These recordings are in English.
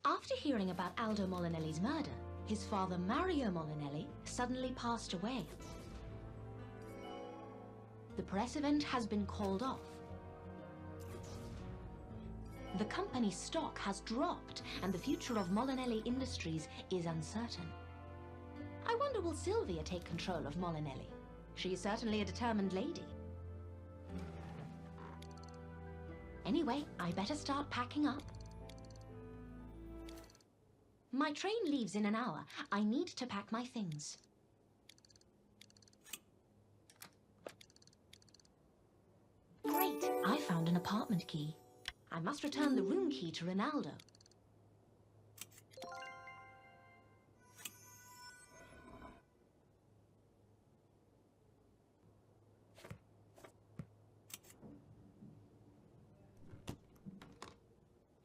After hearing about Aldo Molinelli's murder, his father Mario Molinelli suddenly passed away. The press event has been called off. The company's stock has dropped, and the future of Molinelli Industries is uncertain. I wonder, will Sylvia take control of Molinelli? She is certainly a determined lady. Anyway, I better start packing up. My train leaves in an hour. I need to pack my things. Great! I found an apartment key. I must return the room key to Ronaldo.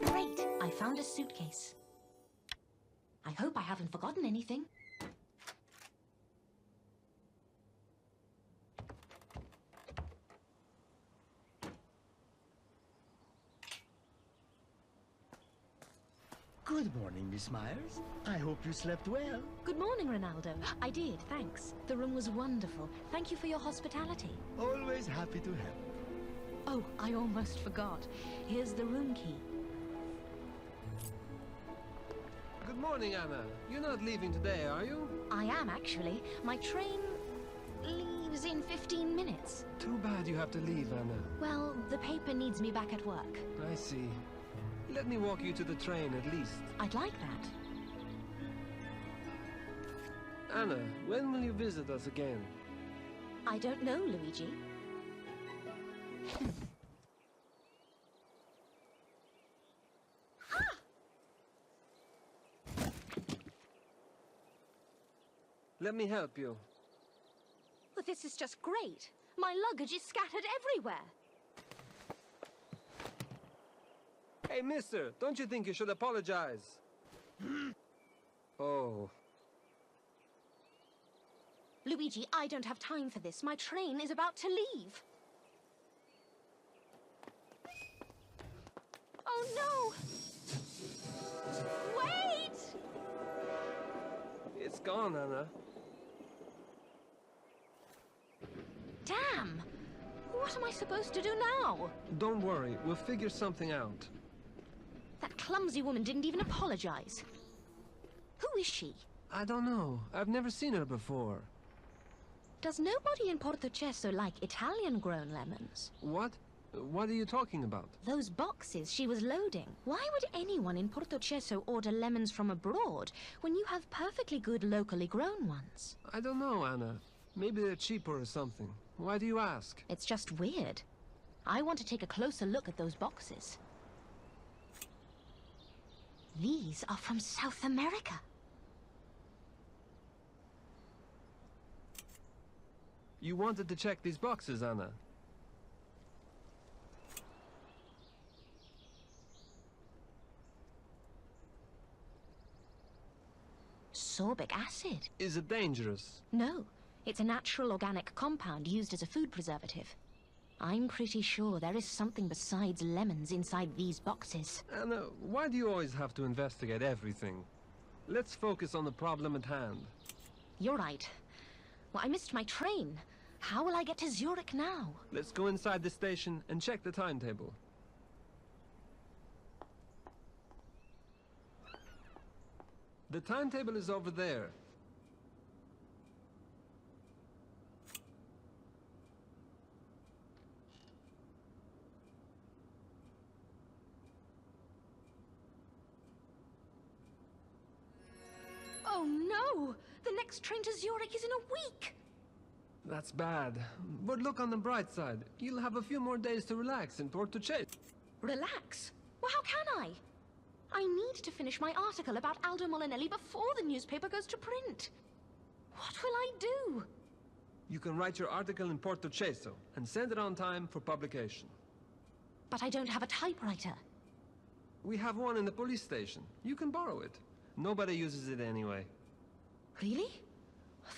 Great! I found a suitcase. I hope I haven't forgotten anything. Good morning, Miss Myers. I hope you slept well. Good morning, Ronaldo. I did, thanks. The room was wonderful. Thank you for your hospitality. Always happy to help. Oh, I almost forgot. Here's the room key. Good morning, Anna. You're not leaving today, are you? I am, actually. My train leaves in 15 minutes. Too bad you have to leave, Anna. Well, the paper needs me back at work. I see. Let me walk you to the train at least. I'd like that. Anna, when will you visit us again? I don't know, Luigi. Let me help you. Well, this is just great. My luggage is scattered everywhere. Hey, mister, don't you think you should apologize? Oh. Luigi, I don't have time for this. My train is about to leave. Oh, no! Wait! It's gone, Anna. Damn! What am I supposed to do now? Don't worry, we'll figure something out. That clumsy woman didn't even apologize. Who is she? I don't know. I've never seen her before. Does nobody in Porto Cheso like Italian-grown lemons? What? What are you talking about? Those boxes she was loading. Why would anyone in Porto Cheso order lemons from abroad when you have perfectly good locally grown ones? I don't know, Anna. Maybe they're cheaper or something. Why do you ask? It's just weird. I want to take a closer look at those boxes. These are from South America. You wanted to check these boxes, Anna. Sorbic acid? Is it dangerous? No, it's a natural organic compound used as a food preservative. I'm pretty sure there is something besides lemons inside these boxes. Anna, why do you always have to investigate everything? Let's focus on the problem at hand. You're right. Well, I missed my train. How will I get to Zurich now? Let's go inside the station and check the timetable. The timetable is over there. Oh no! The next train to Zurich is in a week! That's bad. But look on the bright side. You'll have a few more days to relax in Porto Cheso. Relax? Well, how can I? I need to finish my article about Aldo Molinelli before the newspaper goes to print. What will I do? You can write your article in Porto Cheso and send it on time for publication. But I don't have a typewriter. We have one in the police station. You can borrow it. Nobody uses it anyway. Really?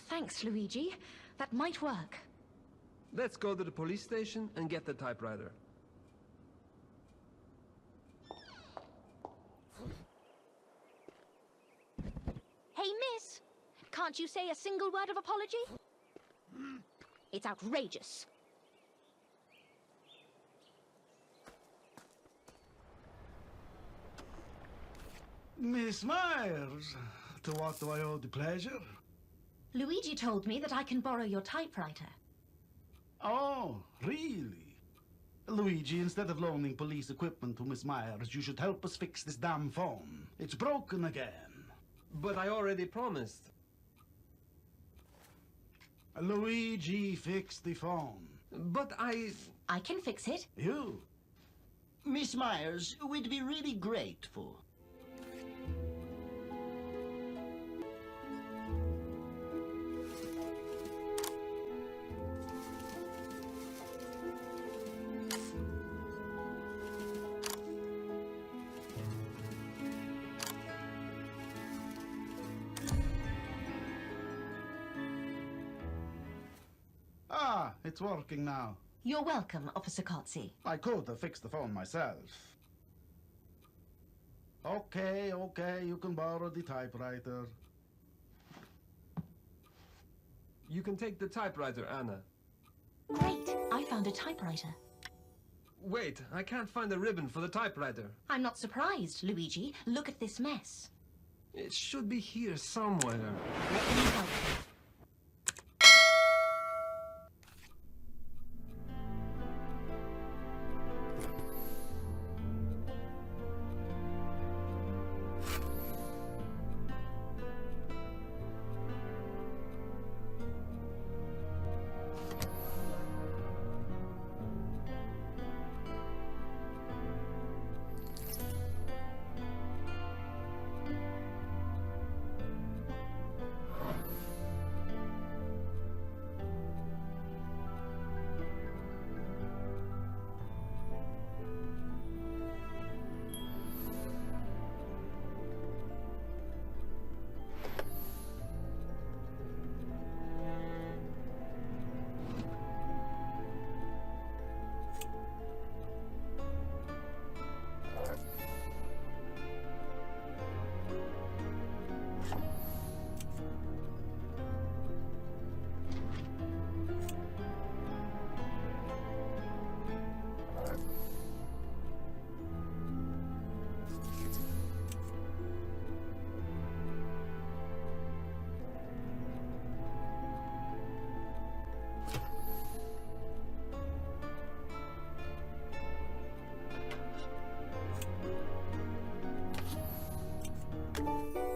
Thanks, Luigi. That might work. Let's go to the police station and get the typewriter. Can't you say a single word of apology? It's outrageous. Miss Myers, to what do I owe the pleasure? Luigi told me that I can borrow your typewriter. Oh, really? Luigi, instead of loaning police equipment to Miss Myers, you should help us fix this damn phone. It's broken again. But I already promised. Luigi fixed the phone. But I can fix it. You? Miss Myers, we'd be really grateful. Ah, it's working now. You're welcome, Officer Kotze. I could have fixed the phone myself. Okay, you can borrow the typewriter. you can take the typewriter, Anna. Great, I found a typewriter. Wait, I can't find the ribbon for the typewriter. I'm not surprised, Luigi. Look at this mess. It should be here somewhere. Let me help you.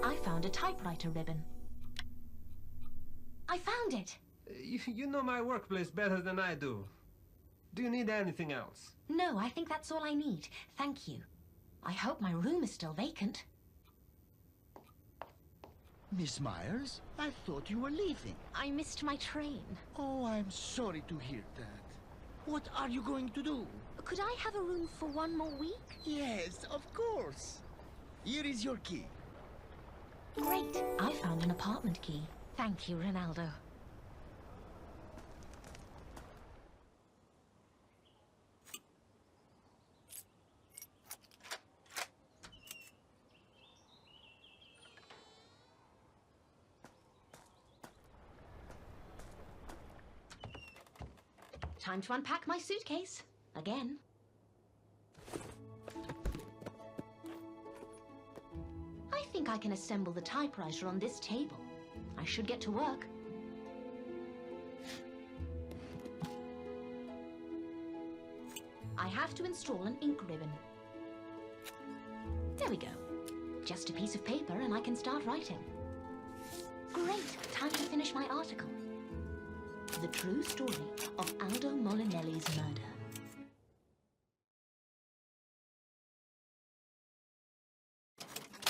I found a typewriter ribbon. I found it! You know my workplace better than I do. Do you need anything else? No, I think that's all I need. Thank you. I hope my room is still vacant. Miss Myers, I thought you were leaving. I missed my train. Oh, I'm sorry to hear that. What are you going to do? Could I have a room for one more week? Yes, of course. Here is your key. Great! I found an apartment key. Thank you, Ronaldo. Time to unpack my suitcase. Again. I think I can assemble the typewriter on this table. I should get to work. I have to install an ink ribbon. There we go. Just a piece of paper and I can start writing. Great! Time to finish my article. The true story of Aldo Molinelli's murder.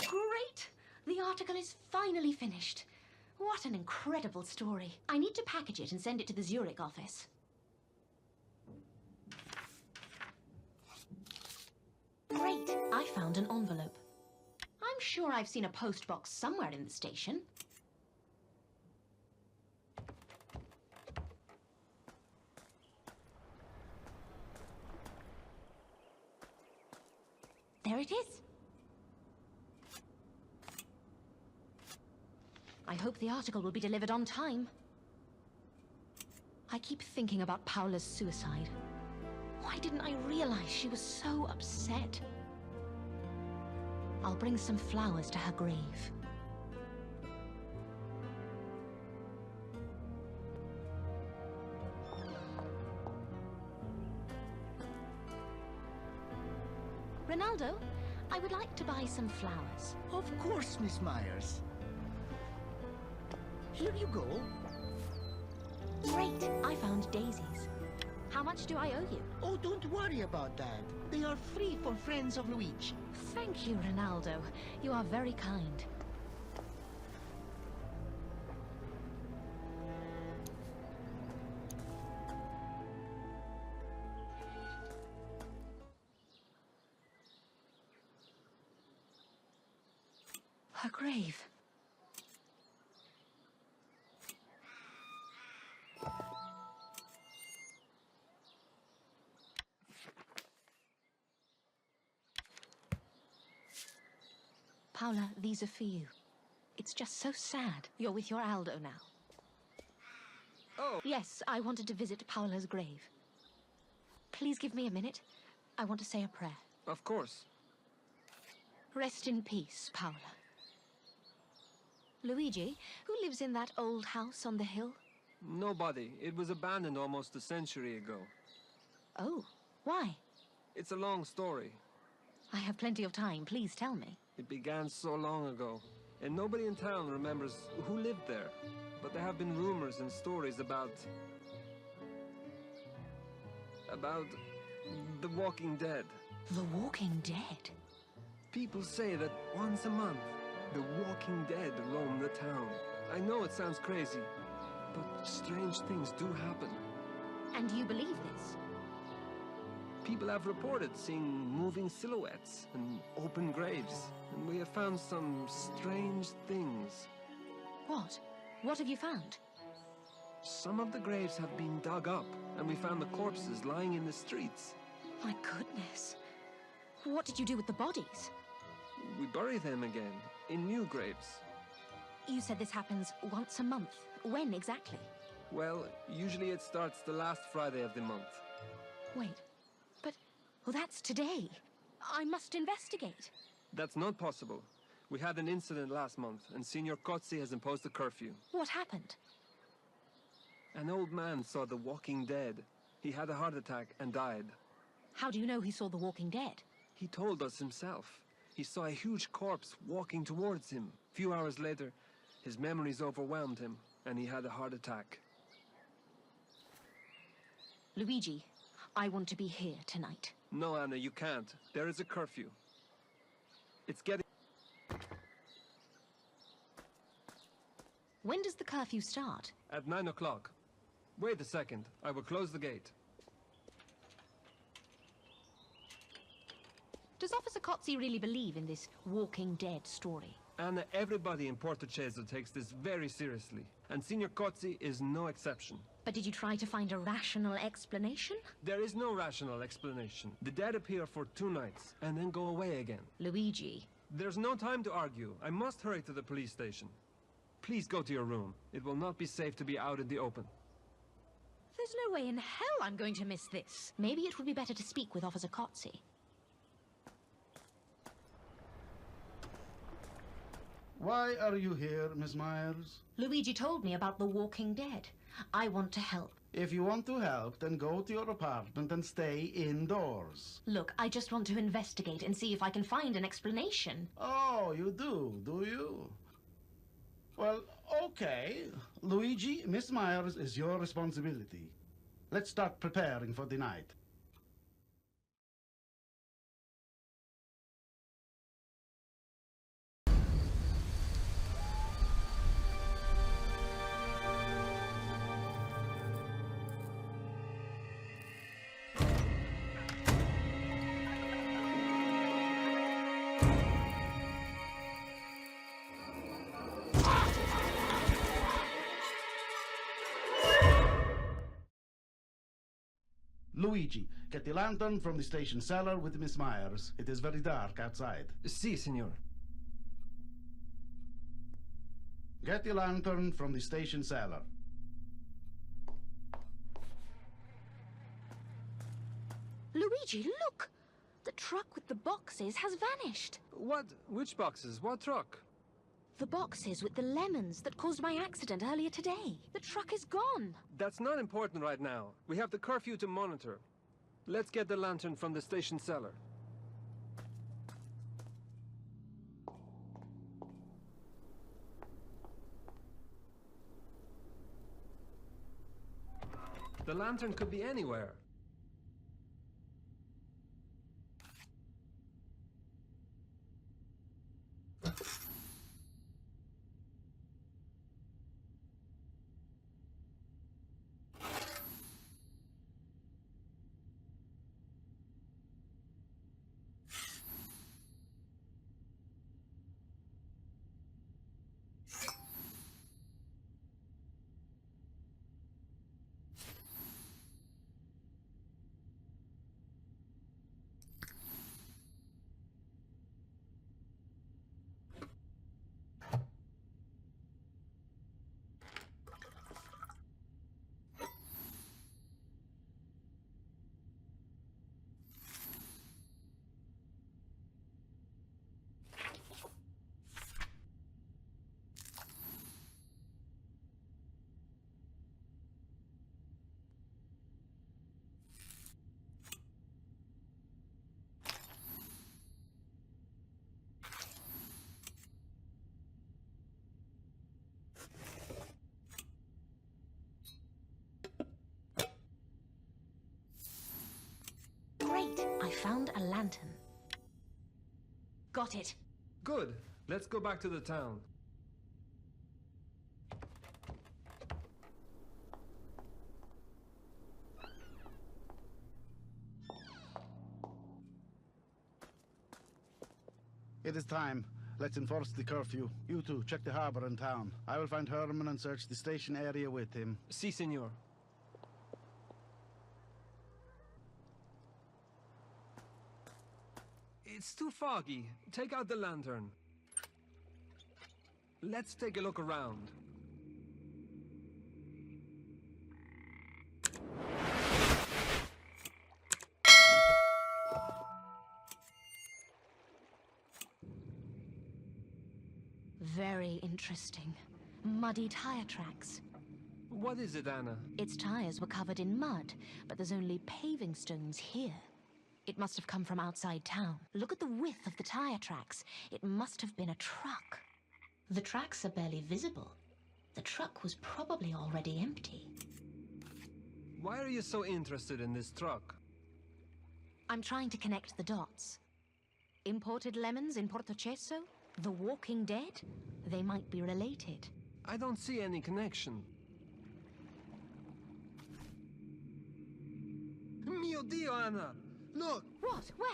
Great! The article is finally finished. What an incredible story. I need to package it and send it to the Zurich office. Great! I found an envelope. I'm sure I've seen a post box somewhere in the station. There it is. I hope the article will be delivered on time. I keep thinking about Paula's suicide. Why didn't I realize she was so upset? I'll bring some flowers to her grave. Ronaldo, I would like to buy some flowers. Of course, Miss Myers. Here you go. Great, I found daisies. How much do I owe you? Oh, don't worry about that. They are free for friends of Luigi. Thank you, Ronaldo. You are very kind. Her grave. Paula, these are for you. It's just so sad. You're with your Aldo now. Oh! Yes, I wanted to visit Paula's grave. Please give me a minute. I want to say a prayer. Of course. Rest in peace, Paula. Luigi, who lives in that old house on the hill? Nobody. It was abandoned almost a century ago. Oh, why? It's a long story. I have plenty of time. Please tell me. It began so long ago, and nobody in town remembers who lived there. But there have been rumors and stories about the Walking Dead. The Walking Dead? People say that once a month, the Walking Dead roam the town. I know it sounds crazy, but strange things do happen. And you believe this? People have reported seeing moving silhouettes and open graves, and we have found some strange things. What? What have you found? Some of the graves have been dug up, and we found the corpses lying in the streets. My goodness. What did you do with the bodies? We bury them again, in new graves. You said this happens once a month. When exactly? Well, usually it starts the last Friday of the month. Wait, but... well, that's today. I must investigate. That's not possible. We had an incident last month, and Signor Cozzi has imposed a curfew. What happened? An old man saw the Walking Dead. He had a heart attack and died. How do you know he saw the Walking Dead? He told us himself. He saw a huge corpse walking towards him. A few hours later, his memories overwhelmed him, and he had a heart attack. Luigi, I want to be here tonight. No, Anna, you can't. There is a curfew. It's getting... When does the curfew start? At 9 o'clock. Wait a second. I will close the gate. Does Officer Cozzi really believe in this Walking Dead story? Anna, everybody in Porto Cheso takes this very seriously, and Signor Cozzi is no exception. But did you try to find a rational explanation? There is no rational explanation. The dead appear for 2 nights, and then go away again. Luigi. There's no time to argue. I must hurry to the police station. Please go to your room. It will not be safe to be out in the open. There's no way in hell I'm going to miss this. Maybe it would be better to speak with Officer Cozzi. Why are you here, Miss Myers? Luigi told me about the Walking Dead. I want to help. If you want to help, then go to your apartment and stay indoors. Look, I just want to investigate and see if I can find an explanation. Oh, you do you? Well, okay. Luigi, Miss Myers is your responsibility. Let's start preparing for the night. Luigi, get the lantern from the station cellar with Miss Myers. It is very dark outside. Si, signor. Get the lantern from the station cellar. Luigi, look! The truck with the boxes has vanished. What? Which boxes? What truck? The boxes with the lemons that caused my accident earlier today. The truck is gone. That's not important right now. We have the curfew to monitor. Let's get the lantern from the station cellar. The lantern could be anywhere. Great, I found a lantern. Got it. Good. Let's go back to the town. It is time. Let's enforce the curfew. You two, check the harbor and town. I will find Herman and search the station area with him. Si, senor. It's too foggy. Take out the lantern. Let's take a look around. Very interesting. Muddy tire tracks. What is it, Anna? Its tires were covered in mud, but there's only paving stones here. It must have come from outside town. Look at the width of the tire tracks. It must have been a truck. The tracks are barely visible. The truck was probably already empty. Why are you so interested in this truck? I'm trying to connect the dots. Imported lemons in Porto Cheso? The Walking Dead? They might be related. I don't see any connection. Mio Dio, Anna! Look! What? Where?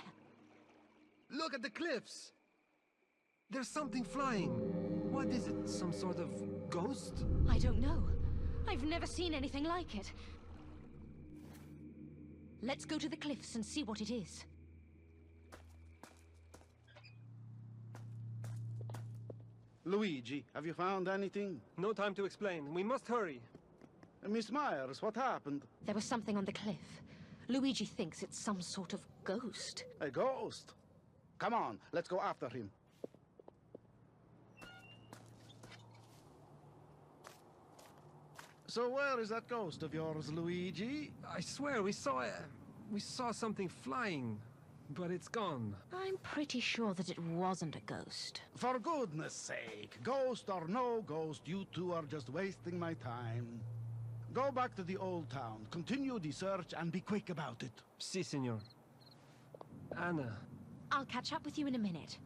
Look at the cliffs! There's something flying. What is it? Some sort of ghost? I don't know. I've never seen anything like it. Let's go to the cliffs and see what it is. Luigi, have you found anything? No time to explain. We must hurry. Miss Myers, what happened? There was something on the cliff. Luigi thinks it's some sort of ghost. A ghost? Come on, let's go after him. So where is that ghost of yours, Luigi? I swear we saw something flying, but it's gone. I'm pretty sure that it wasn't a ghost. For goodness sake, ghost or no ghost, you two are just wasting my time. Go back to the old town, continue the search, and be quick about it. Si, senor. Anna. I'll catch up with you in a minute.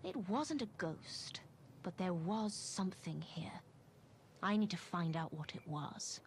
It wasn't a ghost, but there was something here. I need to find out what it was.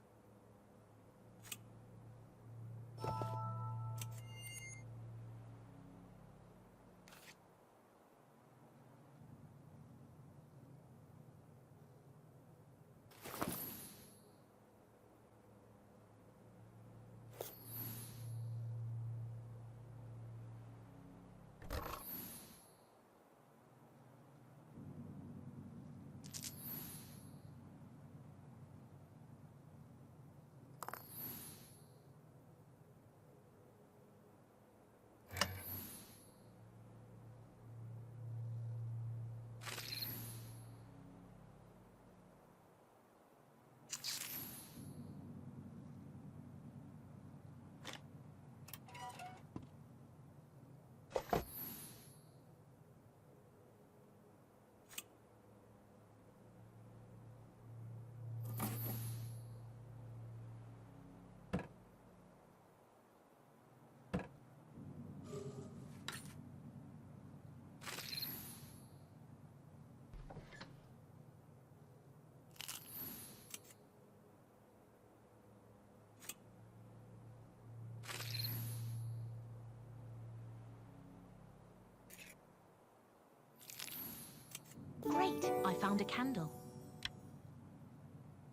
Great, I found a candle.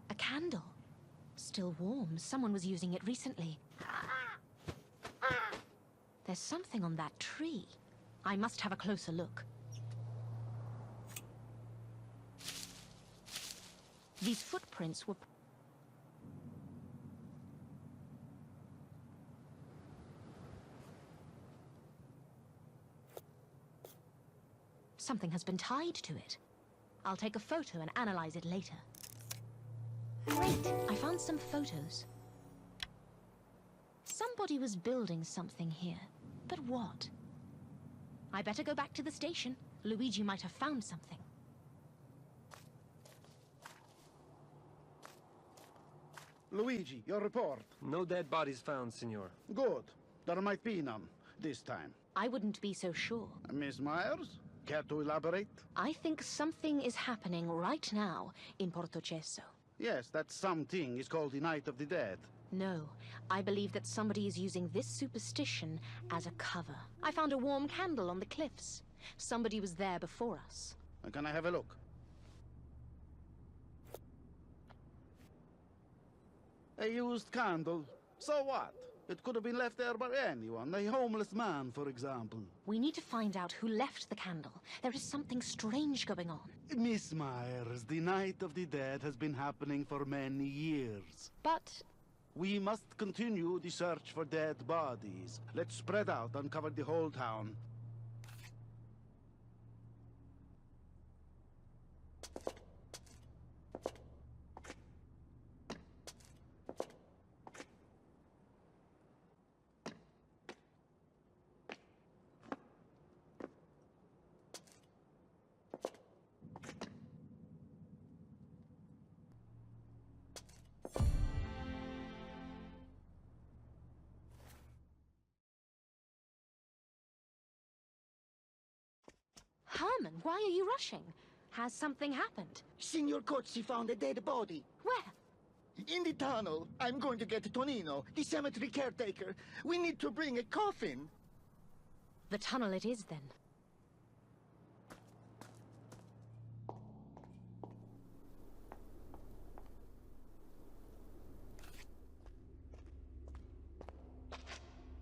A candle? Still warm. Someone was using it recently. There's something on that tree. I must have a closer look. These footprints were... Something has been tied to it. I'll take a photo and analyze it later. Great, I found some photos. Somebody was building something here, but what? I better go back to the station. Luigi might have found something. Luigi, your report. No dead bodies found, Signor. Good. There might be none, this time. I wouldn't be so sure. Miss Myers, care to elaborate? I think something is happening right now in Porto Cheso. Yes, that something is called the Night of the Dead. No, I believe that somebody is using this superstition as a cover. I found a warm candle on the cliffs. Somebody was there before us. Can I have a look? A used candle. So what? It could have been left there by anyone. A homeless man, for example. We need to find out who left the candle. There is something strange going on. Miss Myers, the Night of the Dead has been happening for many years. But We must continue the search for dead bodies. Let's spread out and cover the whole town. Herman, why are you rushing? Has something happened? Signor Cozzi found a dead body. Where? In the tunnel. I'm going to get Tonino, the cemetery caretaker. We need to bring a coffin. The tunnel it is, then.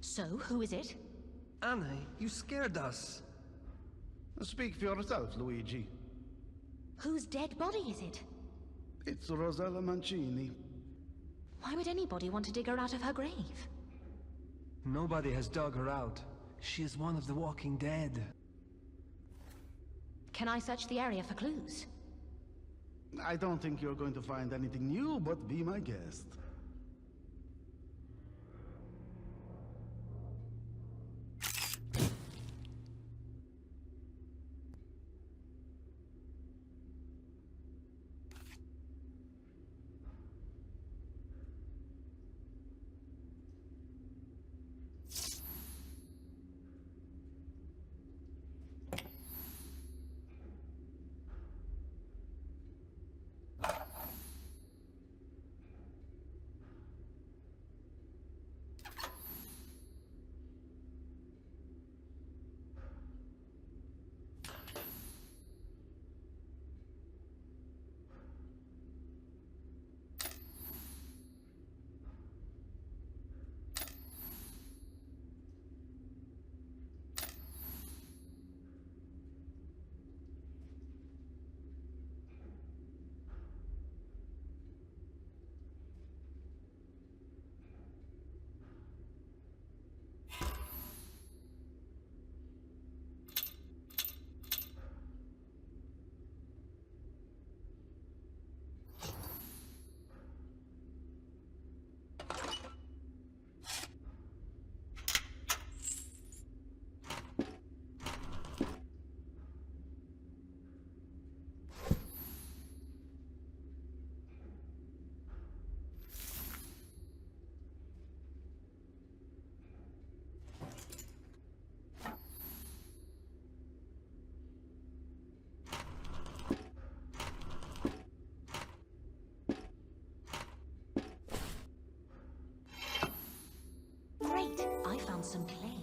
So, who is it? Anne, you scared us. Speak for yourself, Luigi. Whose dead body is it? It's Rosella Mancini. Why would anybody want to dig her out of her grave? Nobody has dug her out. She is one of the walking dead. Can I search the area for clues? I don't think you're going to find anything new, but be my guest. I found some clay.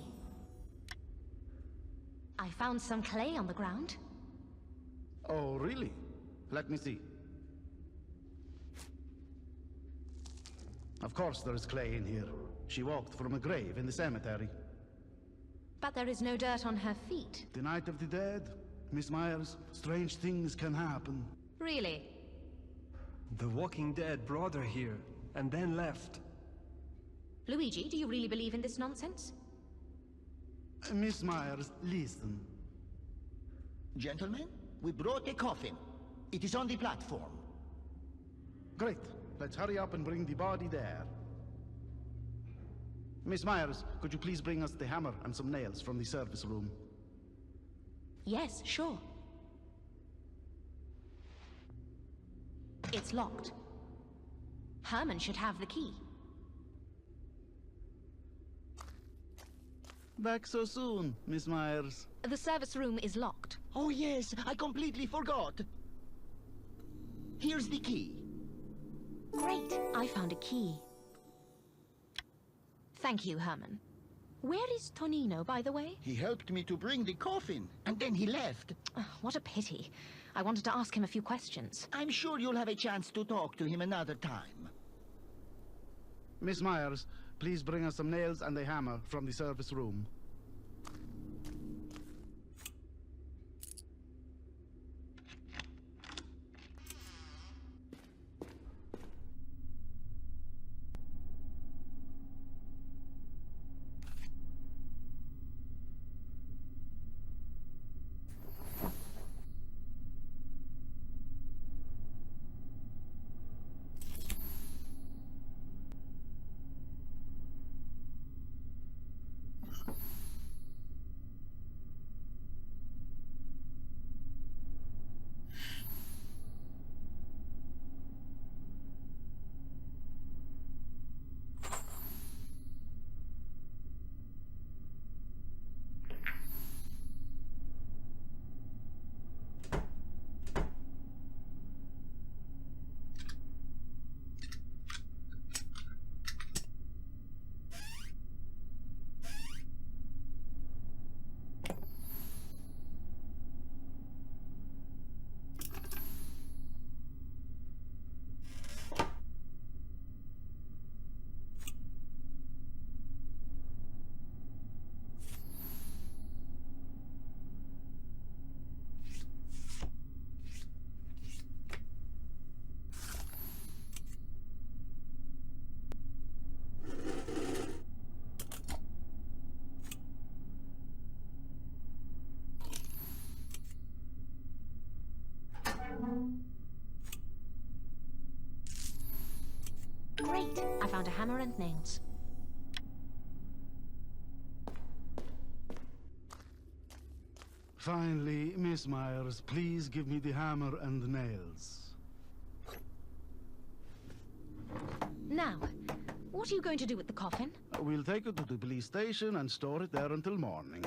I found some clay on the ground. Oh, really? Let me see. Of course there is clay in here. She walked from a grave in the cemetery. But there is no dirt on her feet. The night of the dead, Miss Myers, strange things can happen. Really? The Walking Dead brought her here, and then left. Luigi, do you really believe in this nonsense? Miss Myers, listen. Gentlemen, we brought a coffin. It is on the platform. Great. Let's hurry up and bring the body there. Miss Myers, could you please bring us the hammer and some nails from the service room? Yes, sure. It's locked. Herman should have the key. Back so soon, Miss Myers. The service room is locked. Oh yes, I completely forgot. Here's the key. Great, I found a key. Thank you, Herman. Where is Tonino, by the way? He helped me to bring the coffin, and then he left. What a pity. I wanted to ask him a few questions. I'm sure you'll have a chance to talk to him another time. Miss Myers, please bring us some nails and a hammer from the service room. Great, I found a hammer and nails. Finally, Miss Myers, please give me the hammer and nails. Now, what are you going to do with the coffin? We'll take it to the police station and store it there until morning.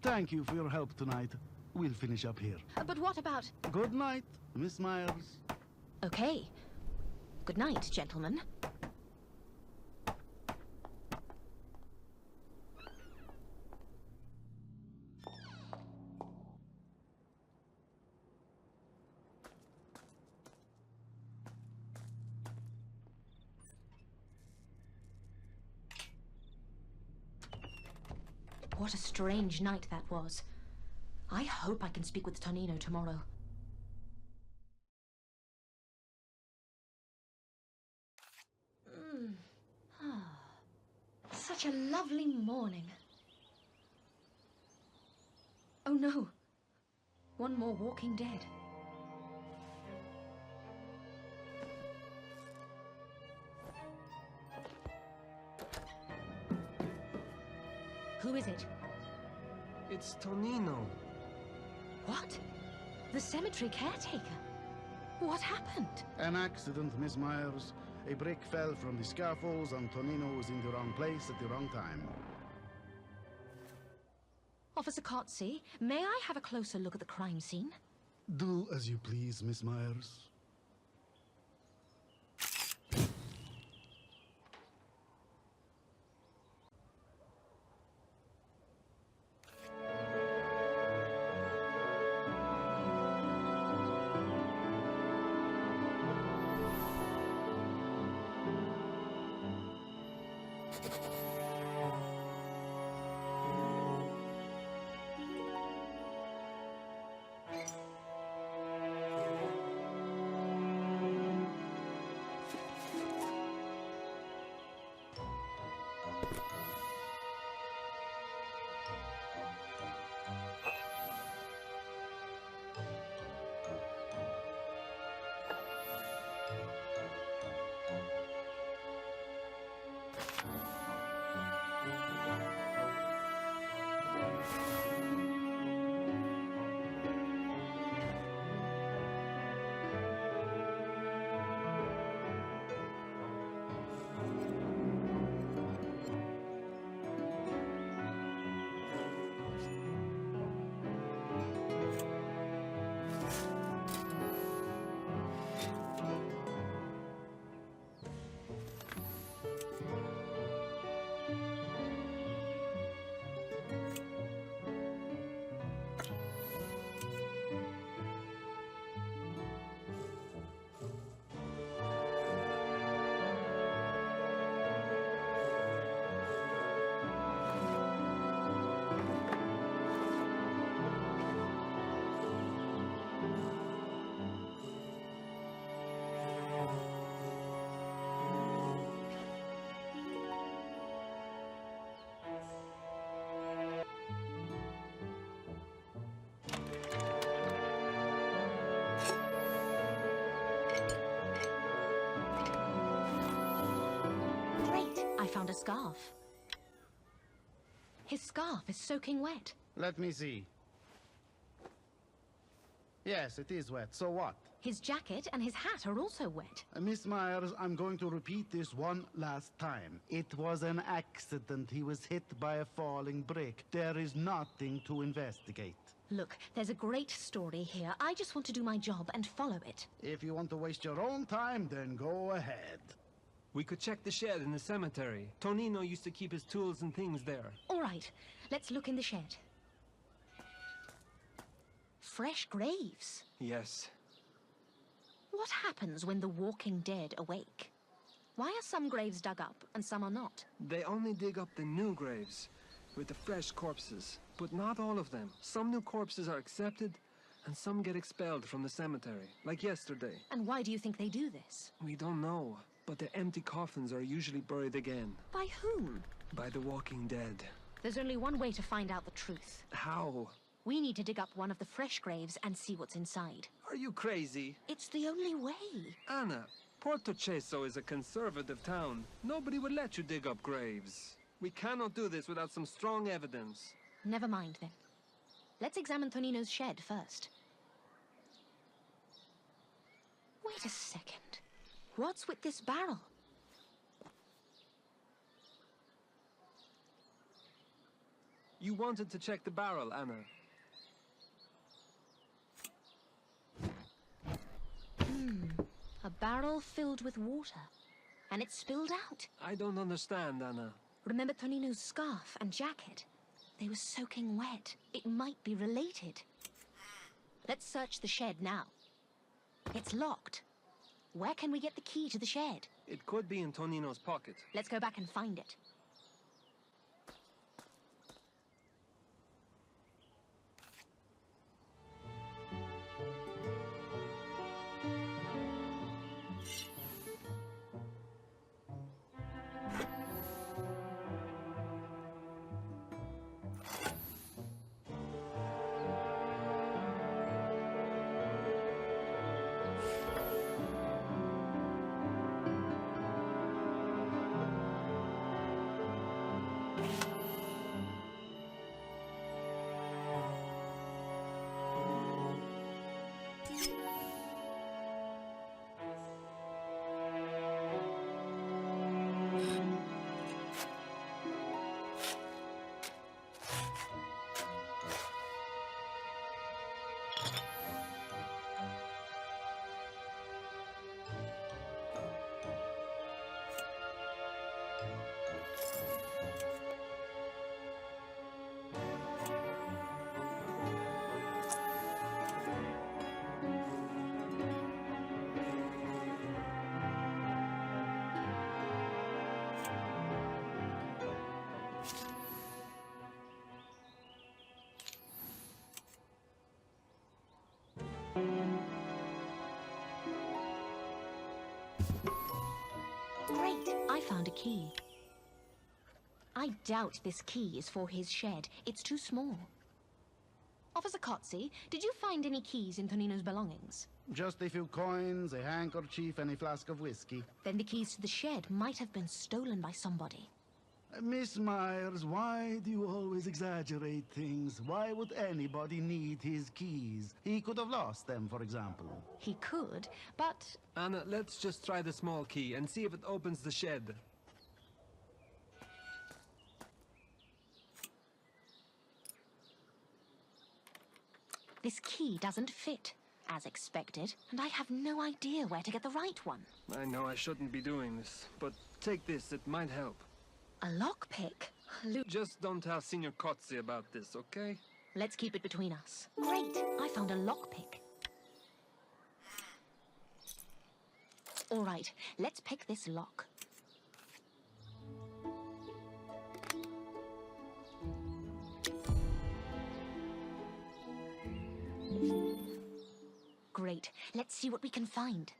Thank you for your help tonight. We'll finish up here. But what about... Good night, Miss Myers. Okay. Good night, gentlemen. What a strange night that was. I hope I can speak with Tonino tomorrow. Such a lovely morning. Oh no. One more Walking Dead. Who is it? It's Tonino. What? The cemetery caretaker? What happened? An accident, Miss Myers. A brick fell from the scaffolds and Tonino was in the wrong place at the wrong time. Officer Kotze, may I have a closer look at the crime scene? Do as you please, Miss Myers. I found a scarf. His scarf is soaking wet. Let me see. Yes, it is wet. So what? His jacket and his hat are also wet. Miss Myers, I'm going to repeat this one last time. It was an accident. He was hit by a falling brick. There is nothing to investigate. Look, there's a great story here. I just want to do my job and follow it. If you want to waste your own time, then go ahead. We could check the shed in the cemetery. Tonino used to keep his tools and things there. All right, let's look in the shed. Fresh graves. Yes. What happens when the walking dead awake? Why are some graves dug up and some are not? They only dig up the new graves with the fresh corpses, but not all of them. Some new corpses are accepted and some get expelled from the cemetery, like yesterday. And why do you think they do this? We don't know, but the empty coffins are usually buried again. By whom? By the walking dead. There's only one way to find out the truth. How? We need to dig up one of the fresh graves and see what's inside. Are you crazy? It's the only way. Anna, Porto Cheso is a conservative town. Nobody would let you dig up graves. We cannot do this without some strong evidence. Never mind then. Let's examine Tonino's shed first. Wait a second. What's with this barrel? You wanted to check the barrel, Anna. A barrel filled with water. And it spilled out. I don't understand, Anna. Remember Tonino's scarf and jacket? They were soaking wet. It might be related. Let's search the shed now. It's locked. Where can we get the key to the shed? It could be in Tonino's pocket. Let's go back and find it. Great! I found a key. I doubt this key is for his shed. It's too small. Officer Kotze, did you find any keys in Tonino's belongings? Just a few coins, a handkerchief, and a flask of whiskey. Then the keys to the shed might have been stolen by somebody. Miss Myers, why do you always exaggerate things? Why would anybody need his keys? He could have lost them, for example. He could, but... Anna, let's just try the small key and see if it opens the shed. This key doesn't fit, as expected, and I have no idea where to get the right one. I know I shouldn't be doing this, but take this, it might help. A lockpick? Just don't tell Senior Kotze about this, okay? Let's keep it between us. Great! I found a lockpick. All right, let's pick this lock. Great. Let's see what we can find.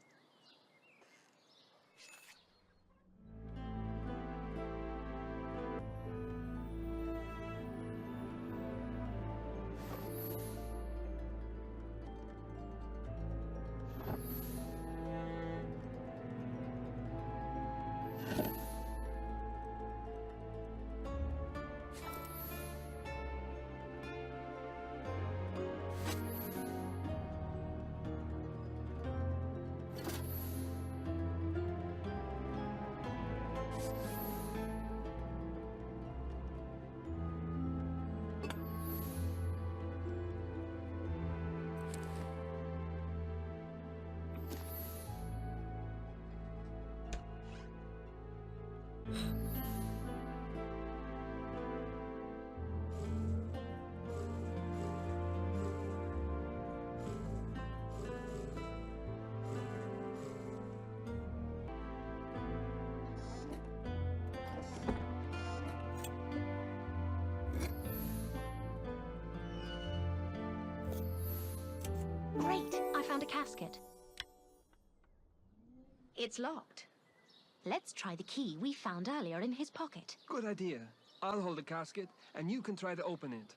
Great, I found a casket. It's locked. Let's try the key we found earlier in his pocket. Good idea. I'll hold the casket, and you can try to open it.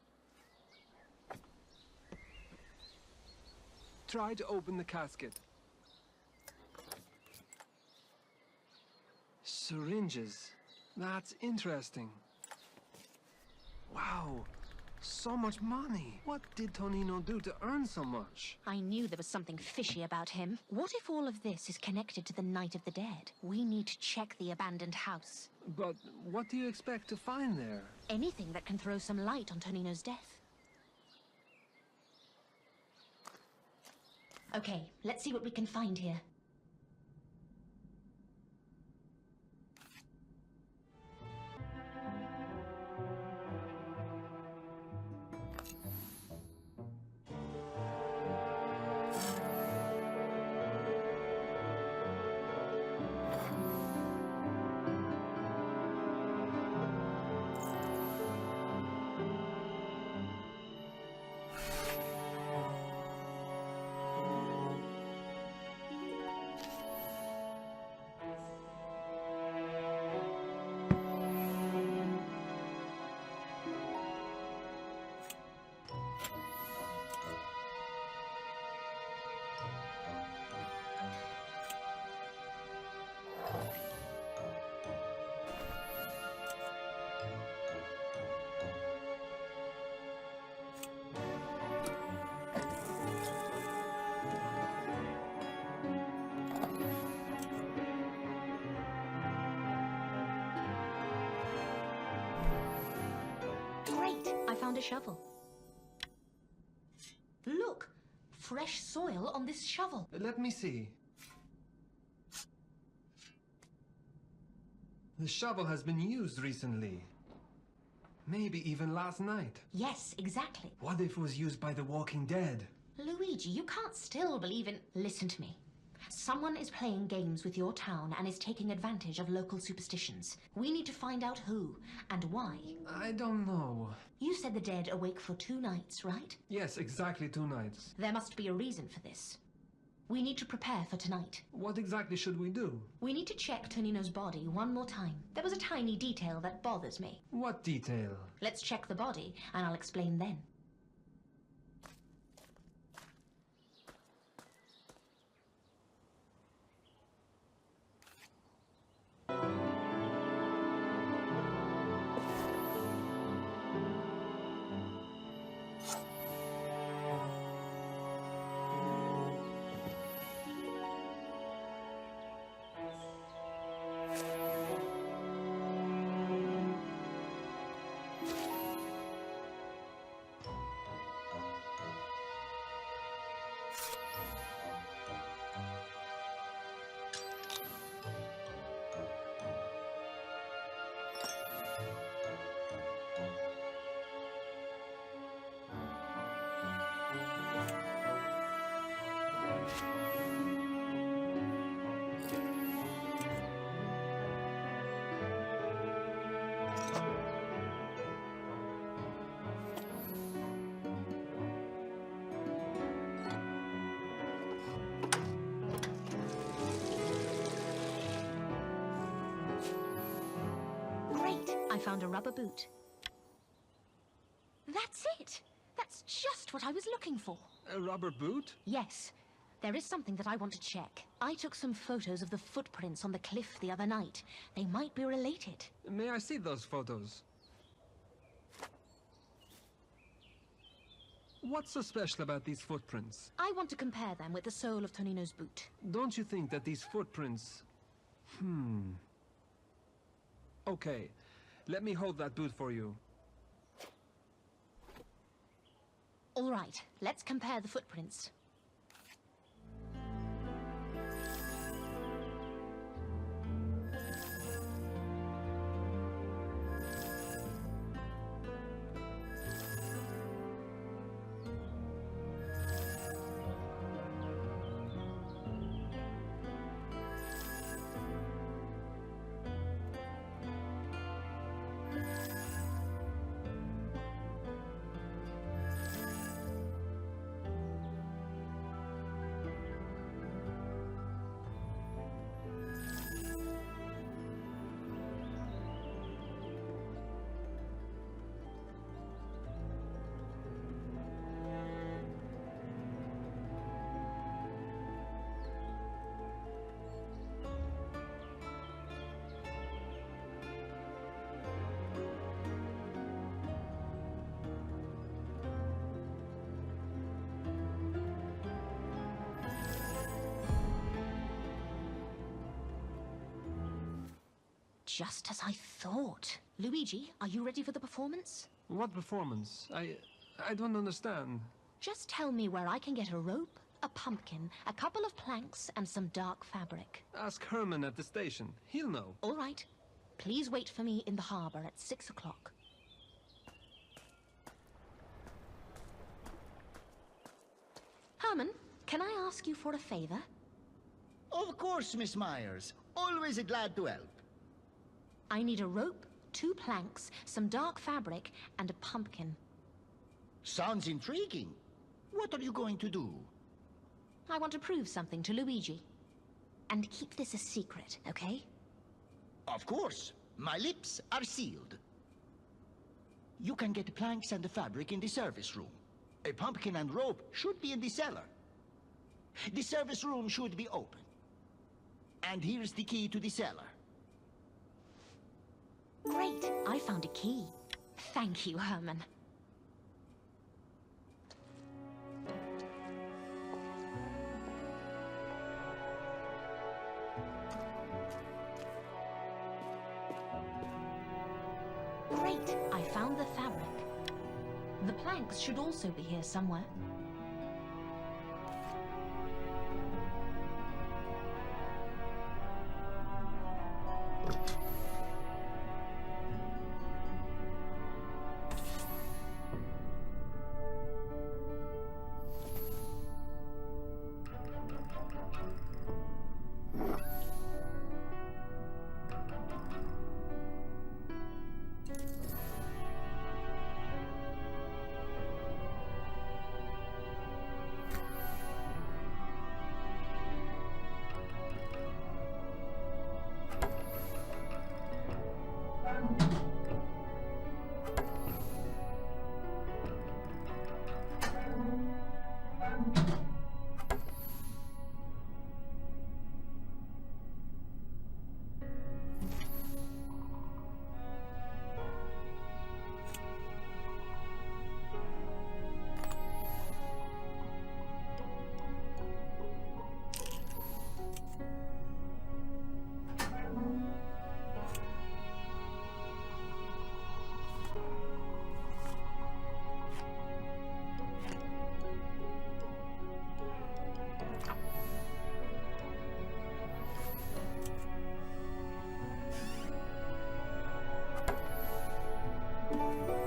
Try to open the casket. Syringes. That's interesting. Wow. So much money. What did Tonino do to earn so much? I knew there was something fishy about him. What if all of this is connected to the Night of the Dead? We need to check the abandoned house. But what do you expect to find there? Anything that can throw some light on Tonino's death. Okay, let's see what we can find here. Great! I found a shovel. Look! Fresh soil on this shovel. Let me see. The shovel has been used recently. Maybe even last night. Yes, exactly. What if it was used by the Walking Dead? Luigi, you can't still believe in... Listen to me. Someone is playing games with your town and is taking advantage of local superstitions. We need to find out who and why. I don't know. You said the dead awake for 2 nights, right? Yes, exactly 2 nights. There must be a reason for this. We need to prepare for tonight. What exactly should we do? We need to check Tonino's body one more time. There was a tiny detail that bothers me. What detail? Let's check the body, and I'll explain then. I found a rubber boot. That's it! That's just what I was looking for. A rubber boot? Yes. There is something that I want to check. I took some photos of the footprints on the cliff the other night. They might be related. May I see those photos? What's so special about these footprints? I want to compare them with the sole of Tonino's boot. Don't you think that these footprints... Okay, let me hold that boot for you. All right, let's compare the footprints. Just as I thought. Luigi, are you ready for the performance? What performance? I don't understand. Just tell me where I can get a rope, a pumpkin, a couple of planks, and some dark fabric. Ask Herman at the station. He'll know. All right. Please wait for me in the harbor at 6 o'clock. Herman, can I ask you for a favor? Of course, Miss Myers. Always glad to help. I need a rope, 2 planks, some dark fabric, and a pumpkin. Sounds intriguing. What are you going to do? I want to prove something to Luigi. And keep this a secret, okay? Of course. My lips are sealed. You can get planks and the fabric in the service room. A pumpkin and rope should be in the cellar. The service room should be open. And here's the key to the cellar. Great! I found a key. Thank you, Herman. Great! I found the fabric. The planks should also be here somewhere.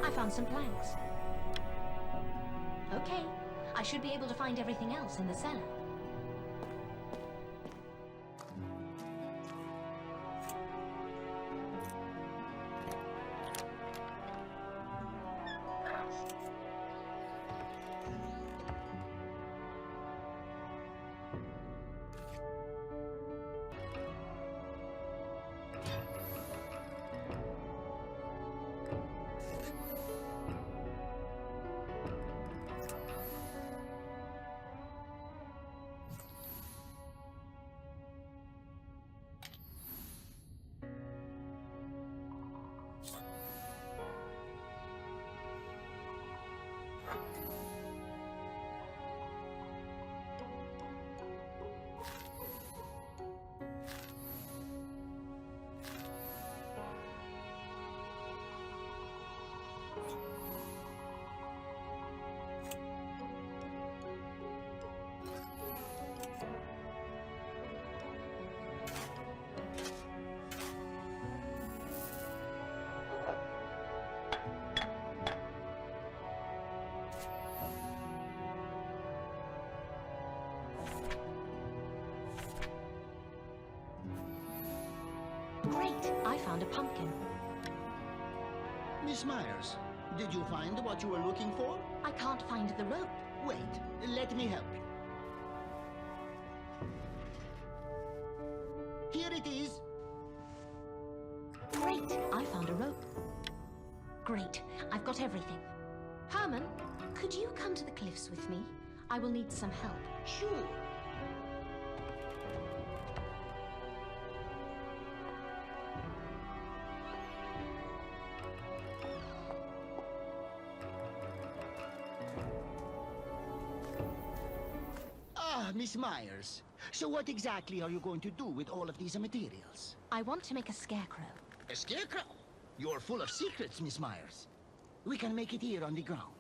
I found some planks. Okay, I should be able to find everything else in the cellar. Great! I found a pumpkin. Miss Myers, did you find what you were looking for? I can't find the rope. Wait, let me help you. Here it is. Great! I found a rope. Great! I've got everything. Herman, could you come to the cliffs with me? I will need some help. Sure. Miss Myers, so what exactly are you going to do with all of these materials? I want to make a scarecrow. A scarecrow? You're full of secrets, Miss Myers. We can make it here on the ground.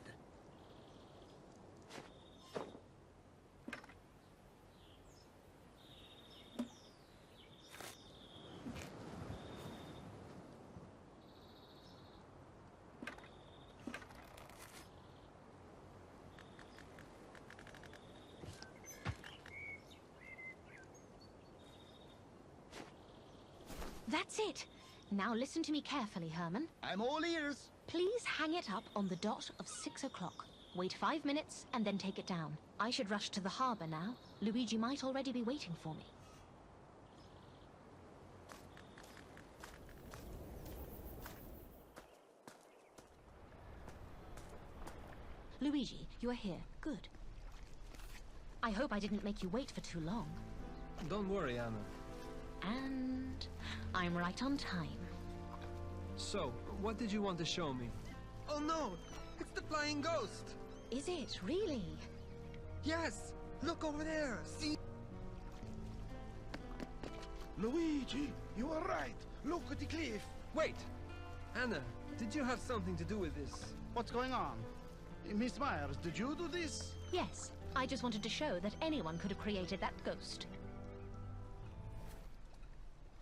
That's it. Now listen to me carefully, Herman. I'm all ears. Please hang it up on the dot of 6 o'clock. Wait 5 minutes and then take it down. I should rush to the harbor now. Luigi might already be waiting for me. Luigi, you are here. Good. I hope I didn't make you wait for too long. Don't worry, Anna. And I'm right on time. So, what did you want to show me? Oh no! It's the flying ghost! Is it really? Yes! Look over there! See? Luigi, you are right. Look at the cliff. Wait! Anna, did you have something to do with this? What's going on? Miss Myers, did you do this? Yes, I just wanted to show that anyone could have created that ghost.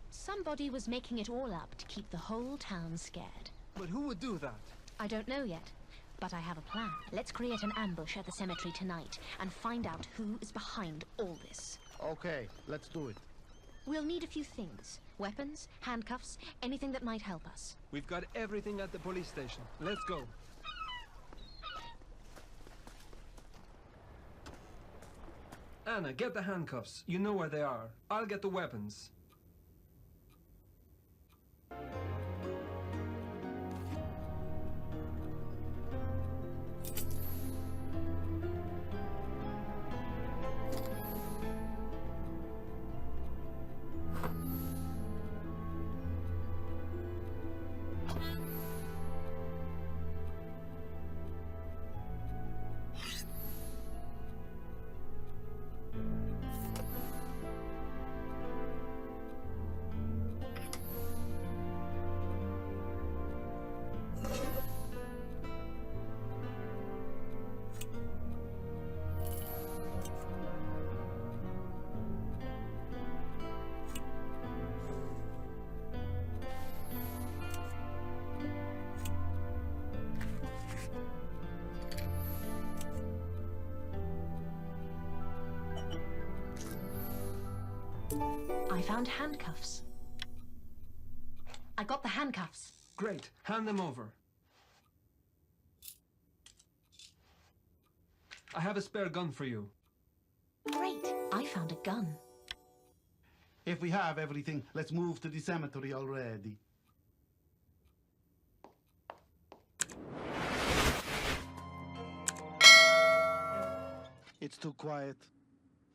Somebody was making it all up to keep the whole town scared. But who would do that? I don't know yet, but I have a plan. Let's create an ambush at the cemetery tonight and find out who is behind all this. Okay, let's do it. We'll need a few things. Weapons, handcuffs, anything that might help us. We've got everything at the police station. Let's go. Anna, get the handcuffs. You know where they are. I'll get the weapons. I found handcuffs. I got the handcuffs. Great. Hand them over. I have a spare gun for you. Great. I found a gun. If we have everything, let's move to the cemetery already. It's too quiet.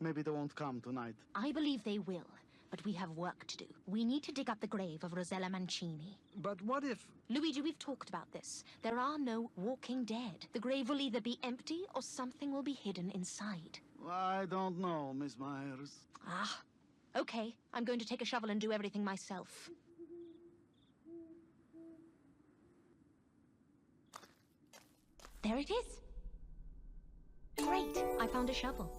Maybe they won't come tonight. I believe they will, but we have work to do. We need to dig up the grave of Rosella Mancini. But what if... Luigi, we've talked about this. There are no walking dead. The grave will either be empty or something will be hidden inside. I don't know, Miss Myers. Ah, okay. I'm going to take a shovel and do everything myself. There it is. Great. I found a shovel.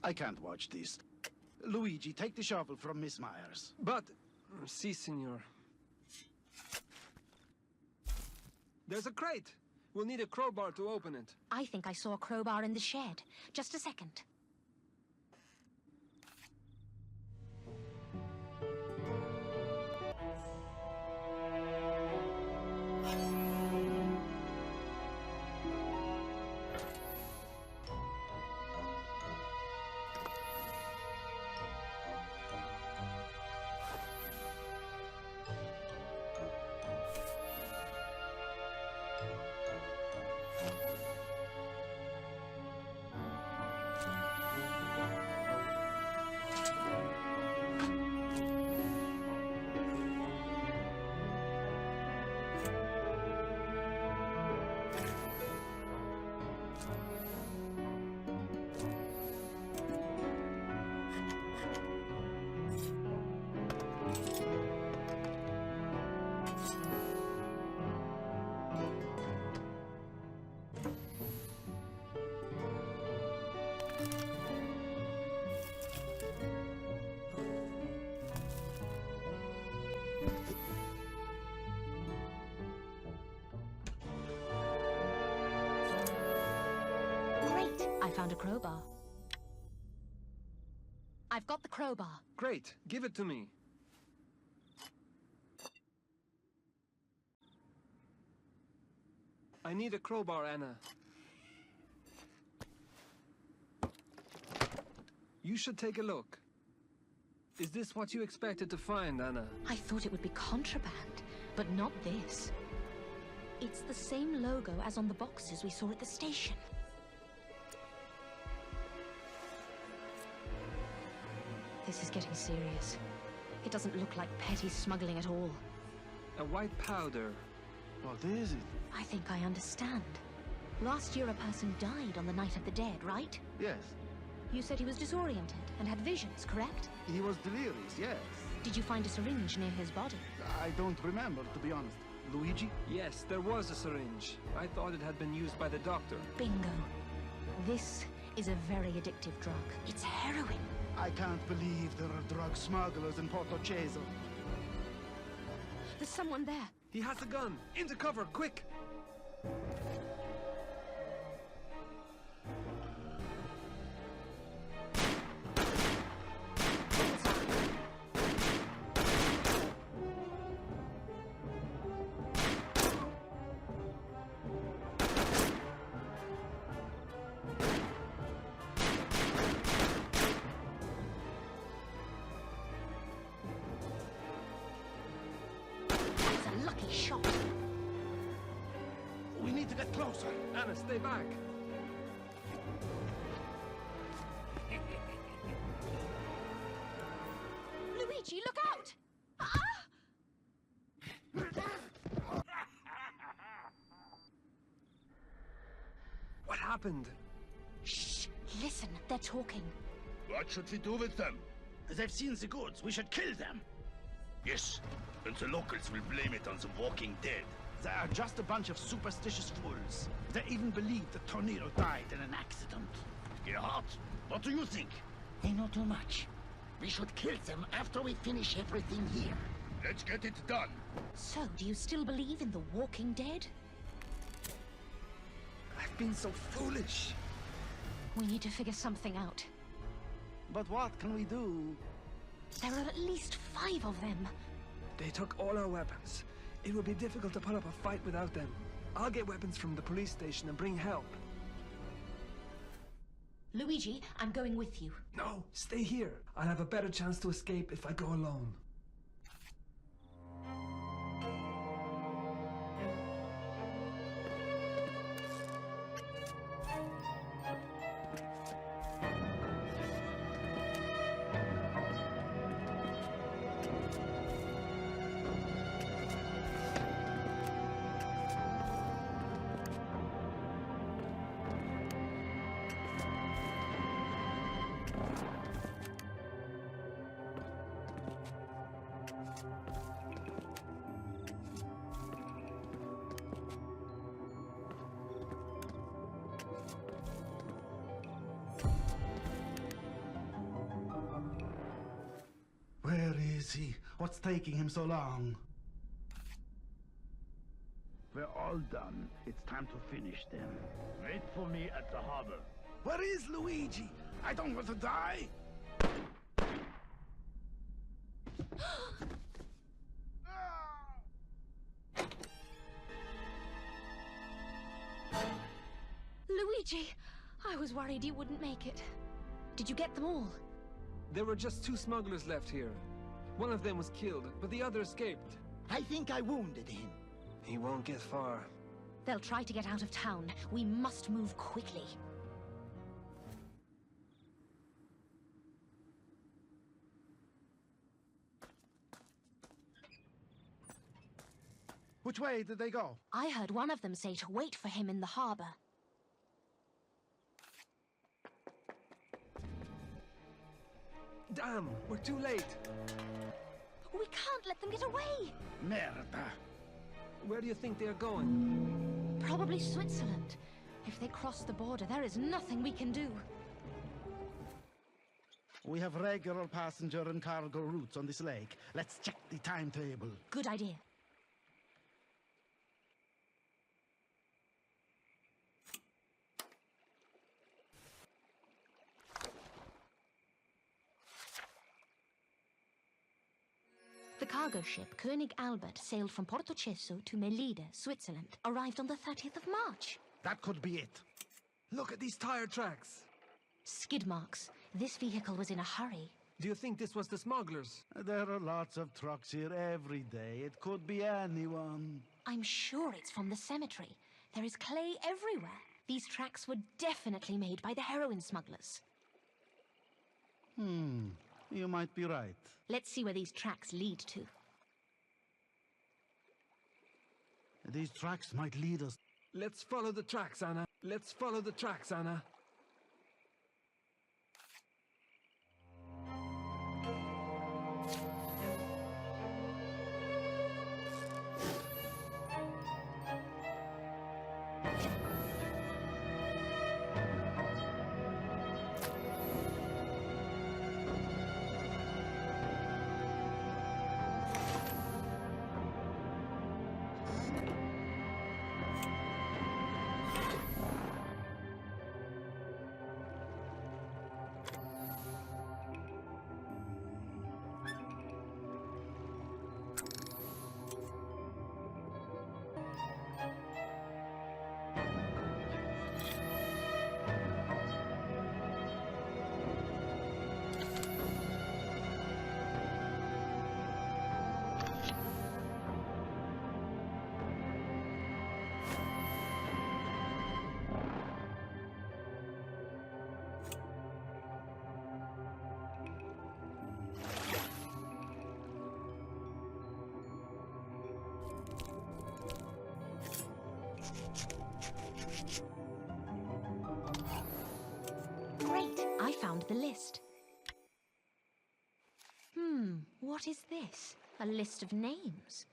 I can't watch this. Luigi, take the shovel from Miss Myers. But... Si, senor. There's a crate. We'll need a crowbar to open it. I think I saw a crowbar in the shed. Just a second. Wait, I found a crowbar. I've got the crowbar. Great, give it to me. I need a crowbar, Anna. You should take a look. Is this what you expected to find, Anna? I thought it would be contraband, but not this. It's the same logo as on the boxes we saw at the station. This is getting serious. It doesn't look like petty smuggling at all. A white powder. What is it? I think I understand. Last year a person died on the Night of the Dead, right? Yes. You said he was disoriented and had visions, correct? He was delirious, yes. Did you find a syringe near his body? I don't remember, to be honest. Luigi? Yes, there was a syringe. I thought it had been used by the doctor. Bingo. This is a very addictive drug. It's heroin. I can't believe there are drug smugglers in Porto Cheso. There's someone there. He has a gun! Into cover, quick! That's a lucky shot. We need to get closer. Anna, stay back! Luigi, look out! Ah! What happened? Shh! Listen, they're talking. What should we do with them? They've seen the goods. We should kill them. Yes, and the locals will blame it on the Walking Dead. They are just a bunch of superstitious fools. They even believe that Tonino died in an accident. Gerhard, what do you think? They know too much. We should kill them after we finish everything here. Let's get it done. So, do you still believe in the Walking Dead? I've been so foolish. We need to figure something out. But what can we do? There are at least 5 of them. They took all our weapons. It would be difficult to put up a fight without them. I'll get weapons from the police station and bring help. Luigi, I'm going with you. No, stay here. I'll have a better chance to escape if I go alone. Where is he? What's taking him so long? We're all done. It's time to finish them. Wait for me at the harbor. Where is Luigi? I don't want to die. Luigi! I was worried you wouldn't make it. Did you get them all? There were just 2 smugglers left here. One of them was killed, but the other escaped. I think I wounded him. He won't get far. They'll try to get out of town. We must move quickly. Which way did they go? I heard one of them say to wait for him in the harbor. Damn, we're too late. We can't let them get away! Merda. Where do you think they're going? Probably Switzerland. If they cross the border, there is nothing we can do. We have regular passenger and cargo routes on this lake. Let's check the timetable. Good idea. cargo ship König Albert sailed from Porto Cheso to Melide, Switzerland. Arrived on the 30th of March. That could be it. Look at these tire tracks. Skid marks. This vehicle was in a hurry. Do you think this was the smugglers? There are lots of trucks here every day. It could be anyone. I'm sure it's from the cemetery. There is clay everywhere. These tracks were definitely made by the heroin smugglers. You might be right. Let's see where these tracks lead to. These tracks might lead us. Let's follow the tracks, Anna. Let's follow the tracks, Anna. Great! I found the list. What is this? A list of names.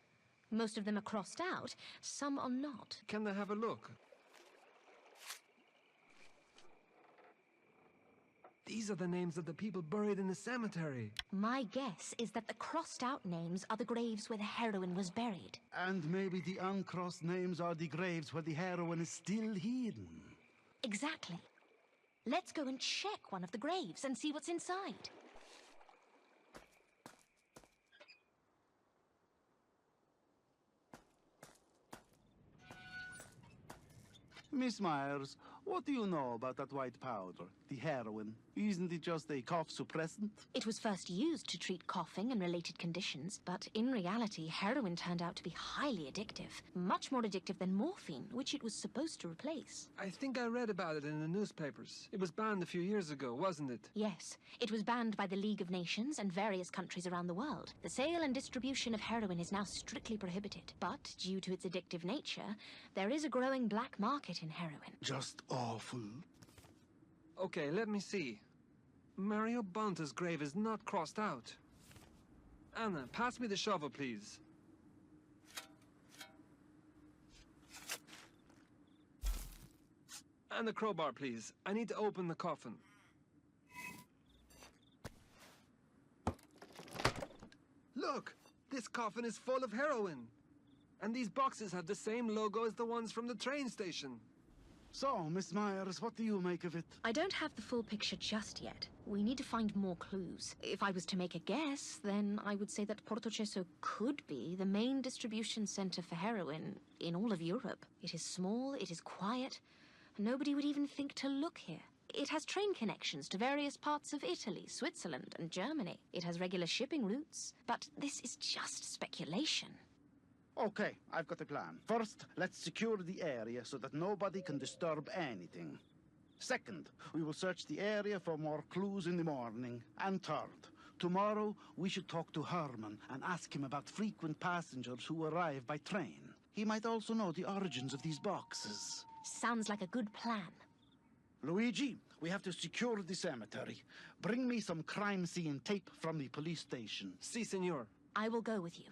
Most of them are crossed out, some are not. Can they have a look? These are the names of the people buried in the cemetery. My guess is that the crossed out names are the graves where the heroin was buried. And maybe the uncrossed names are the graves where the heroin is still hidden. Exactly. Let's go and check one of the graves and see what's inside. Miss Myers, what do you know about that white powder, the heroin? Isn't it just a cough suppressant? It was first used to treat coughing and related conditions, but in reality, heroin turned out to be highly addictive. Much more addictive than morphine, which it was supposed to replace. I think I read about it in the newspapers. It was banned a few years ago, wasn't it? Yes, it was banned by the League of Nations and various countries around the world. The sale and distribution of heroin is now strictly prohibited, but due to its addictive nature, there is a growing black market in heroin. Just awful. Okay, let me see. Mario Bonta's grave is not crossed out. Anna, pass me the shovel, please. And the crowbar, please. I need to open the coffin. Look! This coffin is full of heroin. And these boxes have the same logo as the ones from the train station. So, Miss Myers, what do you make of it? I don't have the full picture just yet. We need to find more clues. If I was to make a guess, then I would say that Porto Cheso could be the main distribution center for heroin in all of Europe. It is small, it is quiet. Nobody would even think to look here. It has train connections to various parts of Italy, Switzerland, and Germany. It has regular shipping routes, but this is just speculation. Okay, I've got a plan. First, let's secure the area so that nobody can disturb anything. Second, we will search the area for more clues in the morning. And third, tomorrow we should talk to Herman and ask him about frequent passengers who arrive by train. He might also know the origins of these boxes. Sounds like a good plan. Luigi, we have to secure the cemetery. Bring me some crime scene tape from the police station. Si, senor. I will go with you.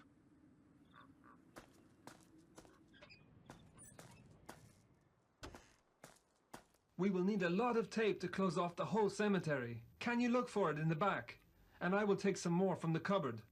We will need a lot of tape to close off the whole cemetery. Can you look for it in the back? And I will take some more from the cupboard.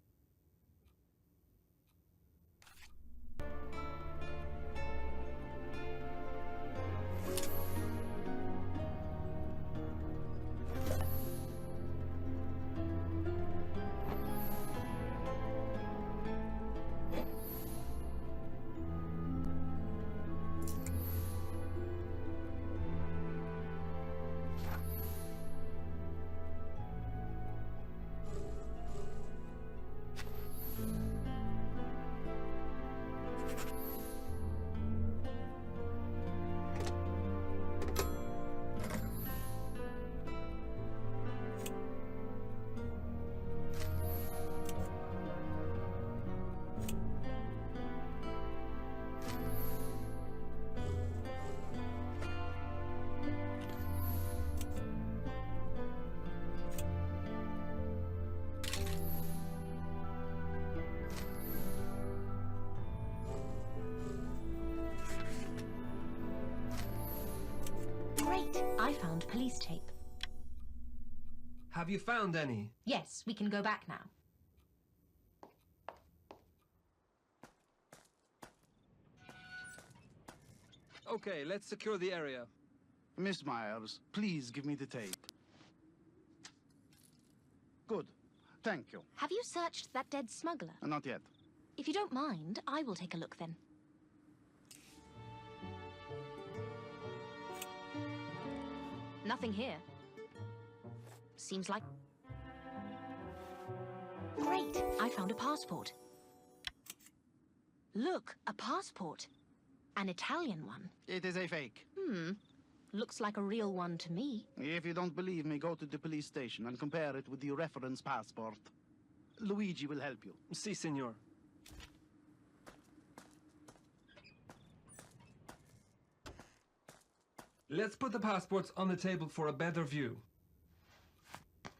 Great! I found police tape. Have you found any? Yes, we can go back now. Okay, let's secure the area. Miss Myers, please give me the tape. Good. Thank you. Have you searched that dead smuggler? Not yet. If you don't mind, I will take a look then. Nothing here. Seems like... Great! I found a passport. Look, a passport. An Italian one. It is a fake. Looks like a real one to me. If you don't believe me, go to the police station and compare it with the reference passport. Luigi will help you. Si, senor. Let's put the passports on the table for a better view.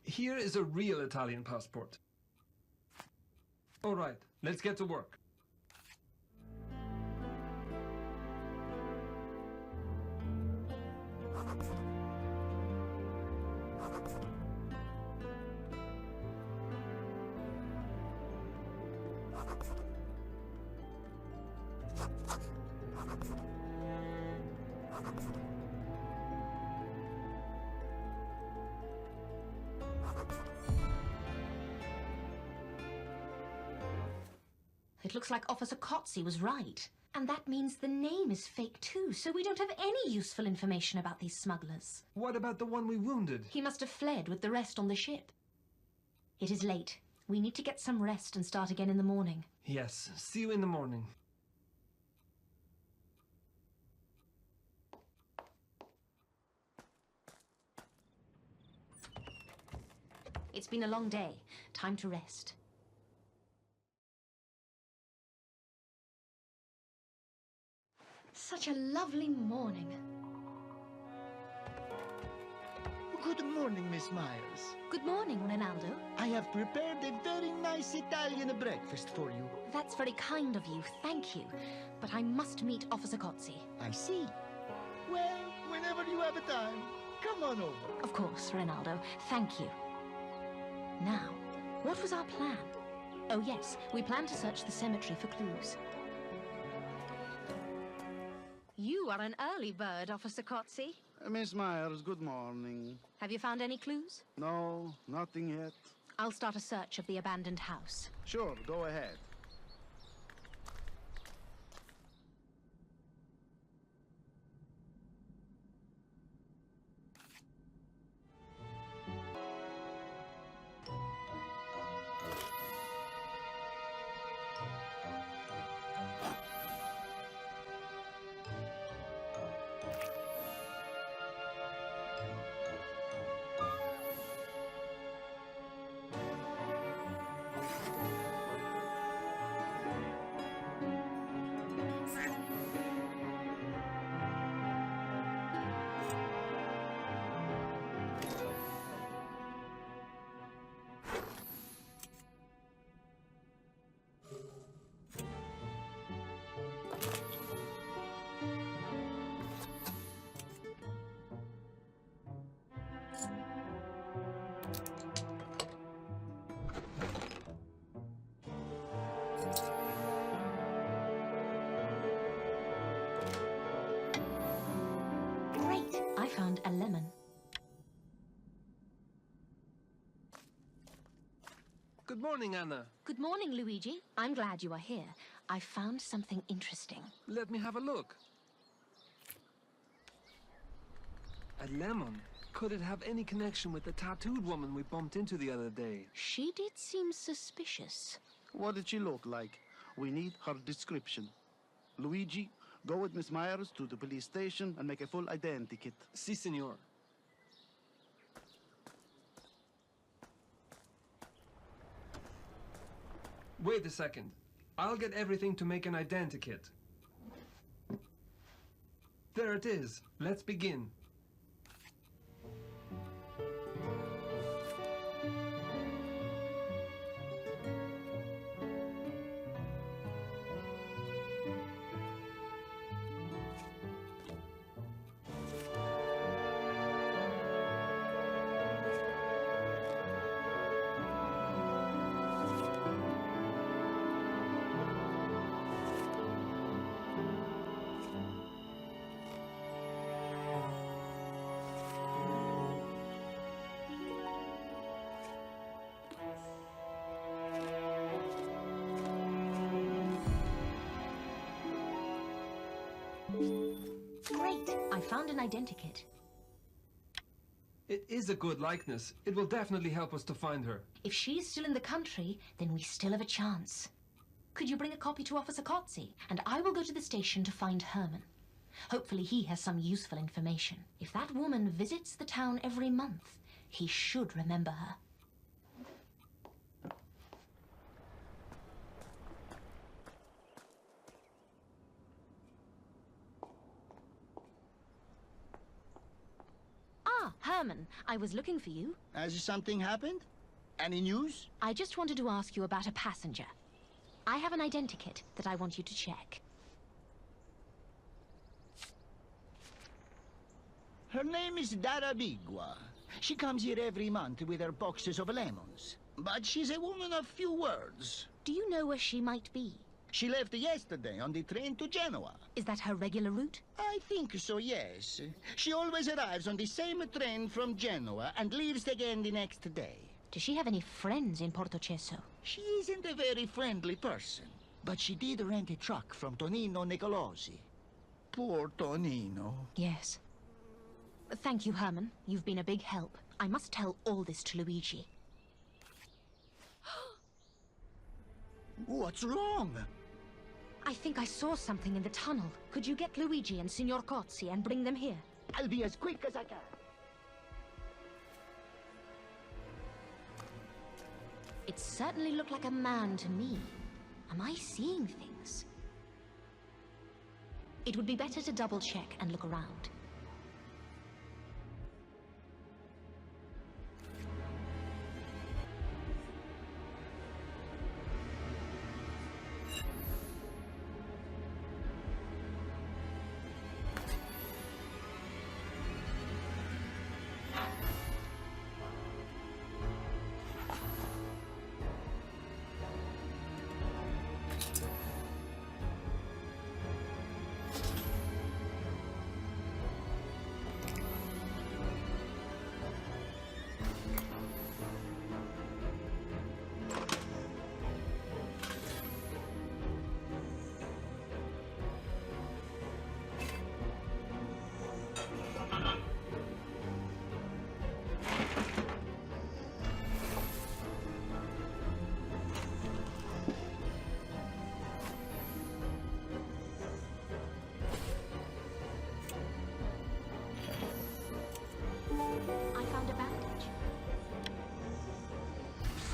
Here is a real Italian passport. All right, let's get to work. It looks like Officer Kotze was right. And that means the name is fake too, so we don't have any useful information about these smugglers. What about the one we wounded? He must have fled with the rest on the ship. It is late. We need to get some rest and start again in the morning. Yes, see you in the morning. It's been a long day. Time to rest. Such a lovely morning. Good morning, Miss Myers. Good morning, Ronaldo. I have prepared a very nice Italian breakfast for you. That's very kind of you, thank you. But I must meet Officer Kotze. I see. Well, whenever you have a time, come on over. Of course, Ronaldo. Thank you. Now, what was our plan? Oh yes, we planned to search the cemetery for clues. You are an early bird, Officer Kotze. Miss Myers, good morning. Have you found any clues? No, nothing yet. I'll start a search of the abandoned house. Sure, go ahead. Great! I found a lemon. Good morning, Anna. Good morning, Luigi. I'm glad you are here. I found something interesting. Let me have a look. A lemon? Could it have any connection with the tattooed woman we bumped into the other day? She did seem suspicious. What did she look like? We need her description. Luigi, go with Miss Myers to the police station and make a full identity kit. Si, senor. Wait a second. I'll get everything to make an identikit. There it is. Let's begin. right. I found an identikit. It is a good likeness. It will definitely help us to find her. If she's still in the country, then we still have a chance. Could you bring a copy to Officer Kotze? And I will go to the station to find Herman. Hopefully he has some useful information. If that woman visits the town every month, he should remember her. Ah, Herman, I was looking for you. Has something happened? Any news? I just wanted to ask you about a passenger. I have an identikit that I want you to check. Her name is Darabigua. She comes here every month with her boxes of lemons. But she's a woman of few words. Do you know where she might be? She left yesterday on the train to Genoa. Is that her regular route? I think so, yes. She always arrives on the same train from Genoa and leaves again the next day. Does she have any friends in Porto Cheso? She isn't a very friendly person, but she did rent a truck from Tonino Nicolosi. Poor Tonino. Yes. Thank you, Herman. You've been a big help. I must tell all this to Luigi. What's wrong? I think I saw something in the tunnel. Could you get Luigi and Signor Cozzi and bring them here? I'll be as quick as I can. It certainly looked like a man to me. Am I seeing things? It would be better to double-check and look around.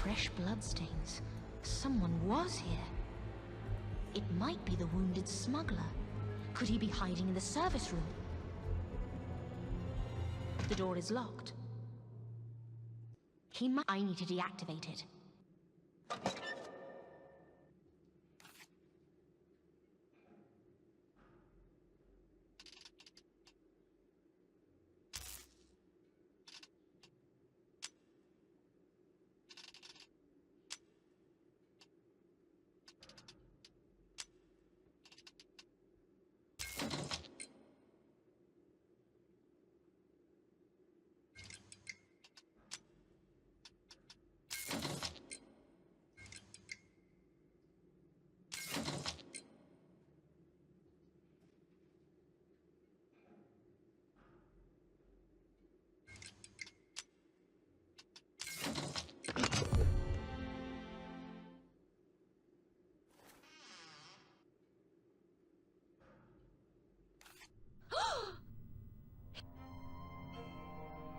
Fresh bloodstains. Someone was here. It might be the wounded smuggler. Could he be hiding in the service room? The door is locked. I need to deactivate it.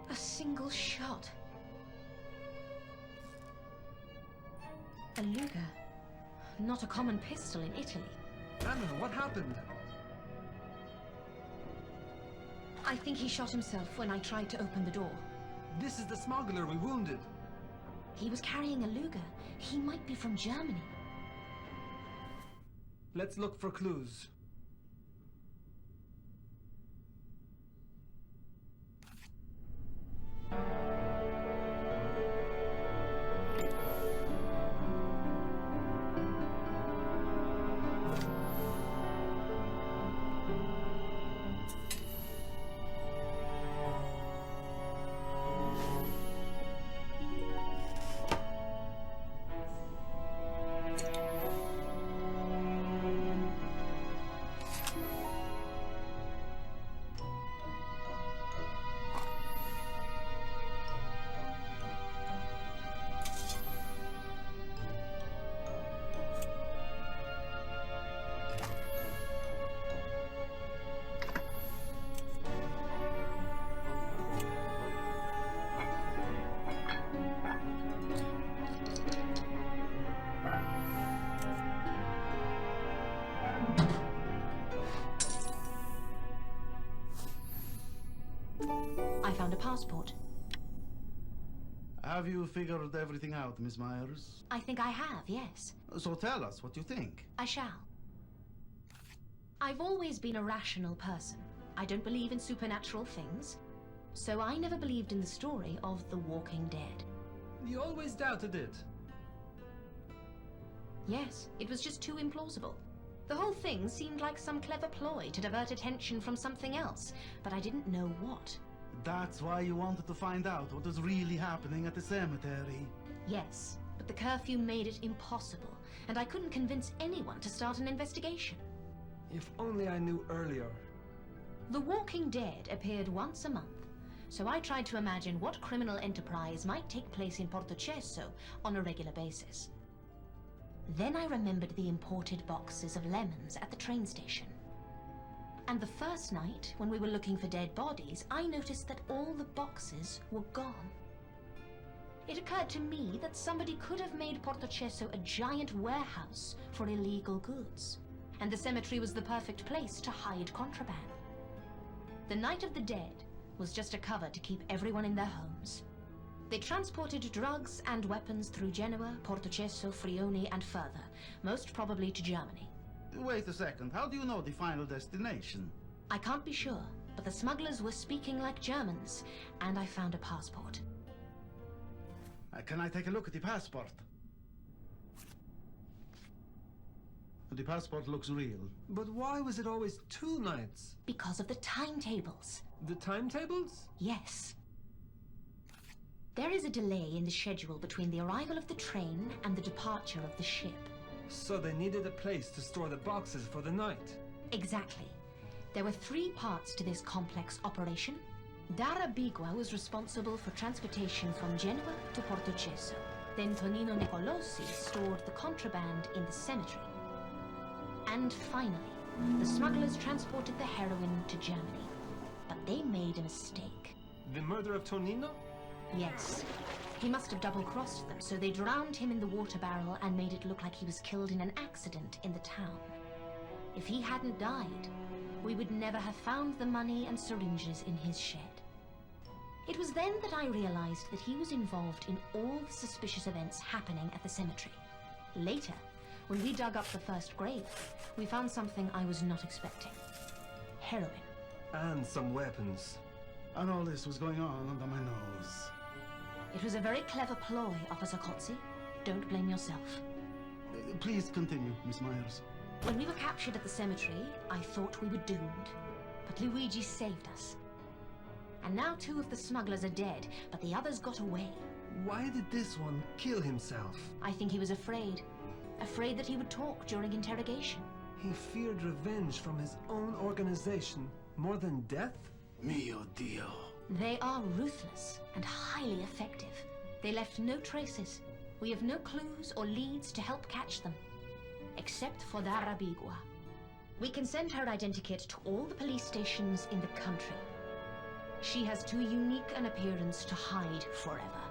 A single shot. A Luger. Not a common pistol in Italy. Anna, what happened? I think he shot himself when I tried to open the door. This is the smuggler we wounded. He was carrying a Luger. He might be from Germany. Let's look for clues. I found a passport. Have you figured everything out, Miss Myers? I think I have, yes. So tell us what you think. I shall. I've always been a rational person. I don't believe in supernatural things, so I never believed in the story of the Walking Dead. You always doubted it. Yes, it was just too implausible. The whole thing seemed like some clever ploy to divert attention from something else, but I didn't know what. That's why you wanted to find out what was really happening at the cemetery. Yes, but the curfew made it impossible, and I couldn't convince anyone to start an investigation. If only I knew earlier. The Walking Dead appeared once a month, so I tried to imagine what criminal enterprise might take place in Porto Cheso on a regular basis. Then I remembered the imported boxes of lemons at the train station. And the first night, when we were looking for dead bodies, I noticed that all the boxes were gone. It occurred to me that somebody could have made Porto Cheso a giant warehouse for illegal goods, and the cemetery was the perfect place to hide contraband. The Night of the Dead was just a cover to keep everyone in their homes. They transported drugs and weapons through Genoa, Porto Cheso, Frioni, and further, most probably to Germany. Wait a second, how do you know the final destination? I can't be sure, but the smugglers were speaking like Germans, and I found a passport. Can I take a look at the passport? The passport looks real. But why was it always 2 nights? Because of the timetables. The timetables? Yes. There is a delay in the schedule between the arrival of the train and the departure of the ship. So they needed a place to store the boxes for the night. Exactly. There were 3 parts to this complex operation. Dara Bigua was responsible for transportation from Genoa to Porto Cheso. Then Tonino Nicolosi stored the contraband in the cemetery. And finally, the smugglers transported the heroin to Germany. But they made a mistake. The murder of Tonino? Yes. He must have double-crossed them, so they drowned him in the water barrel and made it look like he was killed in an accident in the town. If he hadn't died, we would never have found the money and syringes in his shed. It was then that I realized that he was involved in all the suspicious events happening at the cemetery. Later, when we dug up the first grave, we found something I was not expecting. Heroin. And some weapons. And all this was going on under my nose. It was a very clever ploy, Officer Kotze. Don't blame yourself. Please continue, Miss Myers. When we were captured at the cemetery, I thought we were doomed. But Luigi saved us. And now 2 of the smugglers are dead, but the others got away. Why did this one kill himself? I think he was afraid. Afraid that he would talk during interrogation. He feared revenge from his own organization more than death? Mio Dio. They are ruthless and highly effective. They left no traces. We have no clues or leads to help catch them. Except for Dara Bigua. We can send her identikit to all the police stations in the country. She has too unique an appearance to hide forever.